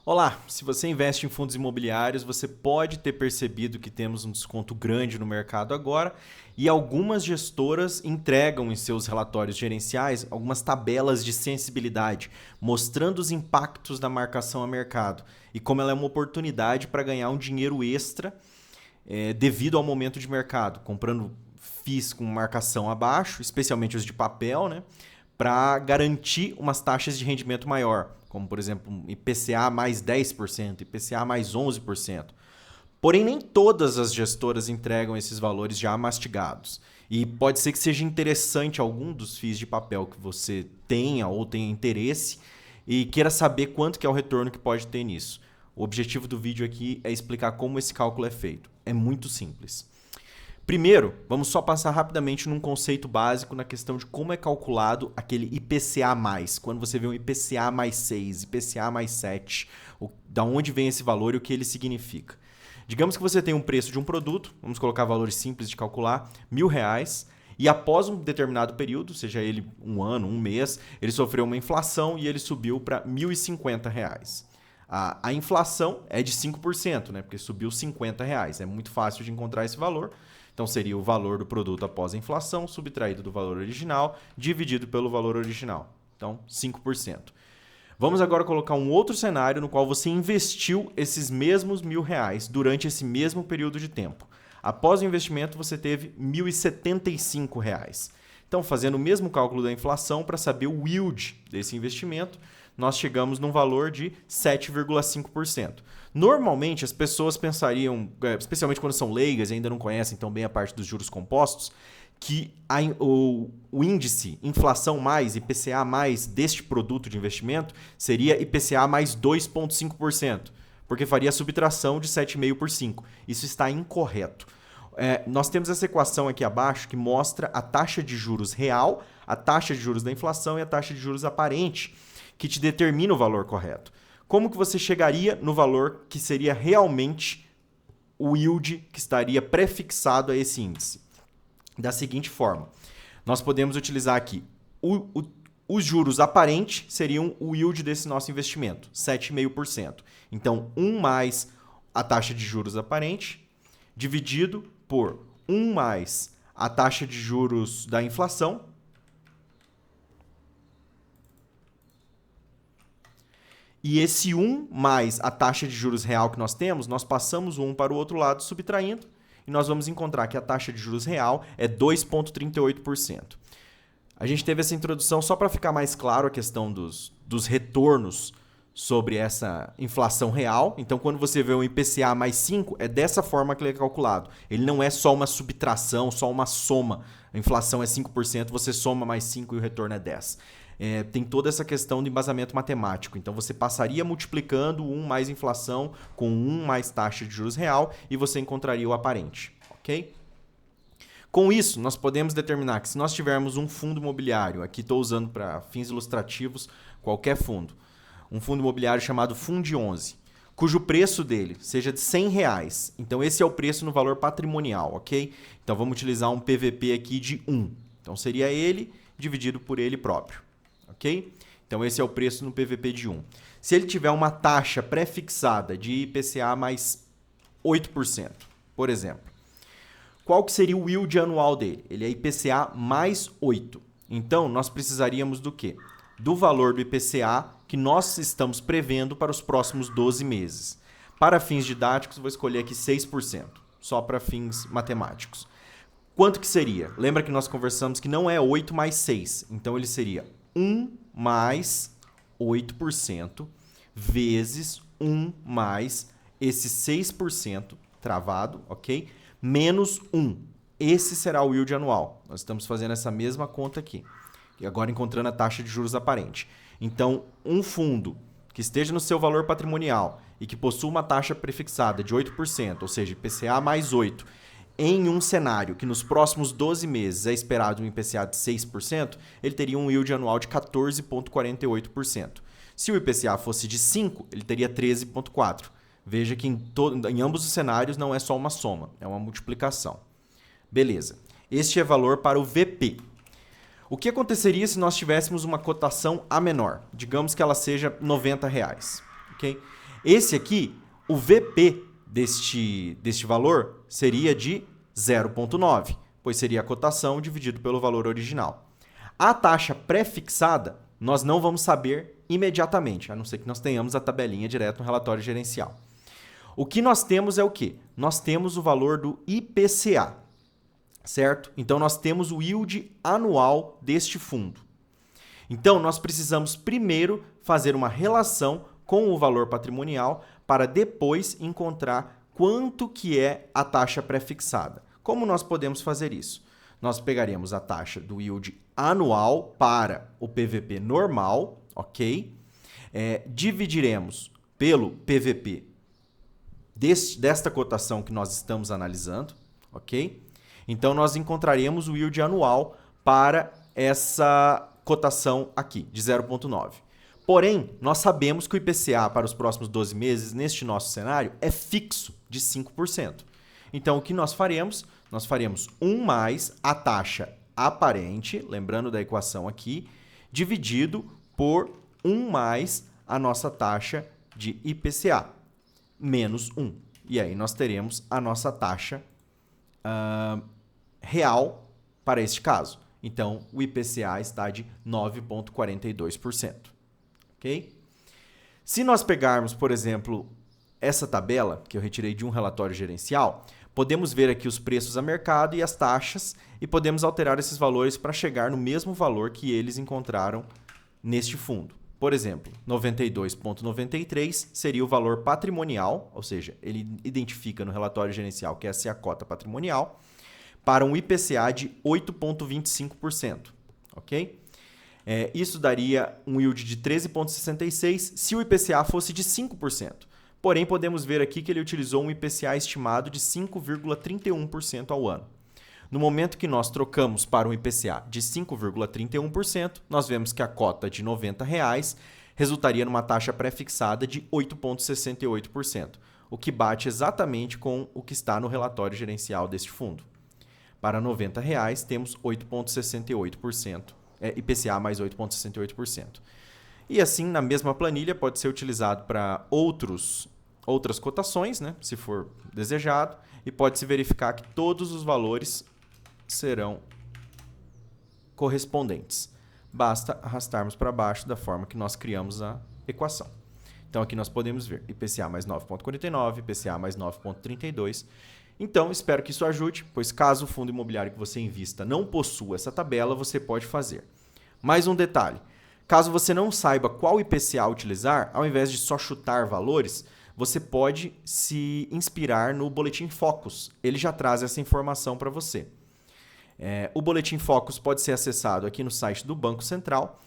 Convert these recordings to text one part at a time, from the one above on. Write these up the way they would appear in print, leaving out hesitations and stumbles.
Olá, se você investe em fundos imobiliários, você pode ter percebido que temos um desconto grande no mercado agora e algumas gestoras entregam em seus relatórios gerenciais algumas tabelas de sensibilidade, mostrando os impactos da marcação a mercado e como ela é uma oportunidade para ganhar um dinheiro extra devido ao momento de mercado, comprando FIIs com marcação abaixo, especialmente os de papel, né? Para garantir umas taxas de rendimento maior, como por exemplo IPCA mais 10%, IPCA mais 11%. Porém, nem todas as gestoras entregam esses valores já mastigados. E pode ser que seja interessante algum dos FIIs de papel que você tenha ou tenha interesse e queira saber quanto que é o retorno que pode ter nisso. O objetivo do vídeo aqui é explicar como esse cálculo é feito. É muito simples. Primeiro, vamos só passar rapidamente num conceito básico na questão de como é calculado aquele IPCA+. Quando você vê um IPCA mais 6, IPCA mais 7, da onde vem esse valor e o que ele significa. Digamos que você tem um preço de um produto, vamos colocar valores simples de calcular, R$1.000, e após um determinado período, seja ele um ano, um mês, ele sofreu uma inflação e ele subiu para R$1.050. A inflação é de 5%, né? Porque subiu R$50. É muito fácil de encontrar esse valor. Então, seria o valor do produto após a inflação, subtraído do valor original, dividido pelo valor original. Então, 5%. Vamos agora colocar um outro cenário no qual você investiu esses mesmos R$1.000 durante esse mesmo período de tempo. Após o investimento, você teve R$1.075. Então, fazendo o mesmo cálculo da inflação para saber o yield desse investimento, nós chegamos num valor de 7,5%. Normalmente, as pessoas pensariam, especialmente quando são leigas e ainda não conhecem tão bem a parte dos juros compostos, que o índice inflação mais IPCA mais deste produto de investimento seria IPCA mais 2,5%, porque faria a subtração de 7,5 por 5. Isso está incorreto. Nós temos essa equação aqui abaixo que mostra a taxa de juros real, a taxa de juros da inflação e a taxa de juros aparente, que te determina o valor correto. Como que você chegaria no valor que seria realmente o yield que estaria prefixado a esse índice? Da seguinte forma, nós podemos utilizar aqui os juros aparentes seriam o yield desse nosso investimento, 7,5%. Então, 1 mais a taxa de juros aparente, dividido por 1 mais a taxa de juros da inflação, e esse 1 mais a taxa de juros real que nós temos, nós passamos o 1 para o outro lado subtraindo, e nós vamos encontrar que a taxa de juros real é 2,38%. A gente teve essa introdução só para ficar mais claro a questão dos retornos sobre essa inflação real. Então, quando você vê um IPCA mais 5, é dessa forma que ele é calculado. Ele não é só uma subtração, só uma soma. A inflação é 5%, você soma mais 5 e o retorno é 10%. Tem toda essa questão do embasamento matemático. Então, você passaria multiplicando 1 mais inflação com 1 mais taxa de juros real e você encontraria o aparente. Ok? Com isso, nós podemos determinar que se nós tivermos um fundo imobiliário, aqui estou usando para fins ilustrativos qualquer fundo, um fundo imobiliário chamado Fund11, cujo preço dele seja de R$100. Então, esse é o preço no valor patrimonial, ok? Então, vamos utilizar um PVP aqui de 1. Então, seria ele dividido por ele próprio. Ok? Então, esse é o preço no PVP de 1. Se ele tiver uma taxa pré-fixada de IPCA mais 8%, por exemplo, qual que seria o yield anual dele? Ele é IPCA mais 8%. Então, nós precisaríamos do quê? Do valor do IPCA que nós estamos prevendo para os próximos 12 meses. Para fins didáticos, vou escolher aqui 6%, só para fins matemáticos. Quanto que seria? Lembra que nós conversamos que não é 8 mais 6. Então, ele seria 1 mais 8% vezes 1 mais esse 6% travado, ok? Menos 1. Esse será o yield anual. Nós estamos fazendo essa mesma conta aqui. E agora encontrando a taxa de juros aparente. Então, um fundo que esteja no seu valor patrimonial e que possua uma taxa prefixada de 8%, ou seja, IPCA mais 8%, em um cenário que nos próximos 12 meses é esperado um IPCA de 6%, ele teria um yield anual de 14,48%. Se o IPCA fosse de 5%, ele teria 13,4%. Veja que em ambos os cenários não é só uma soma, é uma multiplicação. Beleza. Este é valor para o VP. O que aconteceria se nós tivéssemos uma cotação A menor? Digamos que ela seja R$90. Okay? Esse aqui, o VP deste valor seria de 0,9, pois seria a cotação dividido pelo valor original. A taxa pré-fixada, nós não vamos saber imediatamente, a não ser que nós tenhamos a tabelinha direto no relatório gerencial. O que nós temos é o quê? Nós temos o valor do IPCA, certo? Então, nós temos o yield anual deste fundo. Então, nós precisamos primeiro fazer uma relação com o valor patrimonial para depois encontrar quanto que é a taxa pré-fixada. Como nós podemos fazer isso? Nós pegaremos a taxa do yield anual para o PVP normal, ok? Dividiremos pelo PVP desta cotação que nós estamos analisando, ok? Então, nós encontraremos o yield anual para essa cotação aqui, de 0,9. Porém, nós sabemos que o IPCA para os próximos 12 meses, neste nosso cenário, é fixo de 5%. Então, o que nós faremos? Nós faremos 1 mais a taxa aparente, lembrando da equação aqui, dividido por 1 mais a nossa taxa de IPCA, menos 1. E aí nós teremos a nossa taxa real para este caso. Então, o IPCA está de 9,42%. Ok? Se nós pegarmos, por exemplo, essa tabela que eu retirei de um relatório gerencial, podemos ver aqui os preços a mercado e as taxas e podemos alterar esses valores para chegar no mesmo valor que eles encontraram neste fundo. Por exemplo, 92,93 seria o valor patrimonial, ou seja, ele identifica no relatório gerencial que essa é a cota patrimonial, para um IPCA de 8,25%. Ok? Isso daria um yield de 13,66 se o IPCA fosse de 5%. Porém, podemos ver aqui que ele utilizou um IPCA estimado de 5,31% ao ano. No momento que nós trocamos para um IPCA de 5,31%, nós vemos que a cota de R$ 90 resultaria numa taxa pré-fixada de 8,68%, o que bate exatamente com o que está no relatório gerencial deste fundo. Para R$ 90 temos 8,68%, IPCA mais 8,68%. E assim, na mesma planilha, pode ser utilizado para outras cotações, né, se for desejado, e pode-se verificar que todos os valores serão correspondentes. Basta arrastarmos para baixo da forma que nós criamos a equação. Então, aqui nós podemos ver IPCA mais 9,49, IPCA mais 9,32. Então, espero que isso ajude, pois caso o fundo imobiliário que você invista não possua essa tabela, você pode fazer. Mais um detalhe. Caso você não saiba qual IPCA utilizar, ao invés de só chutar valores, você pode se inspirar no Boletim Focus. Ele já traz essa informação para você. O Boletim Focus pode ser acessado aqui no site do Banco Central.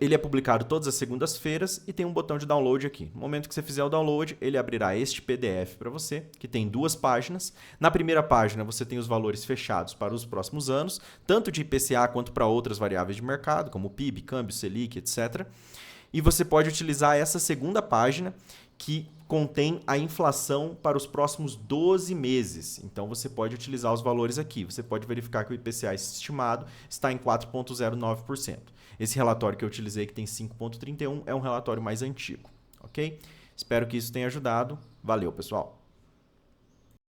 Ele é publicado todas as segundas-feiras e tem um botão de download aqui. No momento que você fizer o download, ele abrirá este PDF para você, que tem 2 páginas. Na primeira página, você tem os valores fechados para os próximos anos, tanto de IPCA quanto para outras variáveis de mercado, como PIB, câmbio, Selic, etc. E você pode utilizar essa segunda página, que contém a inflação para os próximos 12 meses. Então, você pode utilizar os valores aqui. Você pode verificar que o IPCA estimado está em 4,09%. Esse relatório que eu utilizei, que tem 5,31, é um relatório mais antigo. Ok? Espero que isso tenha ajudado. Valeu, pessoal!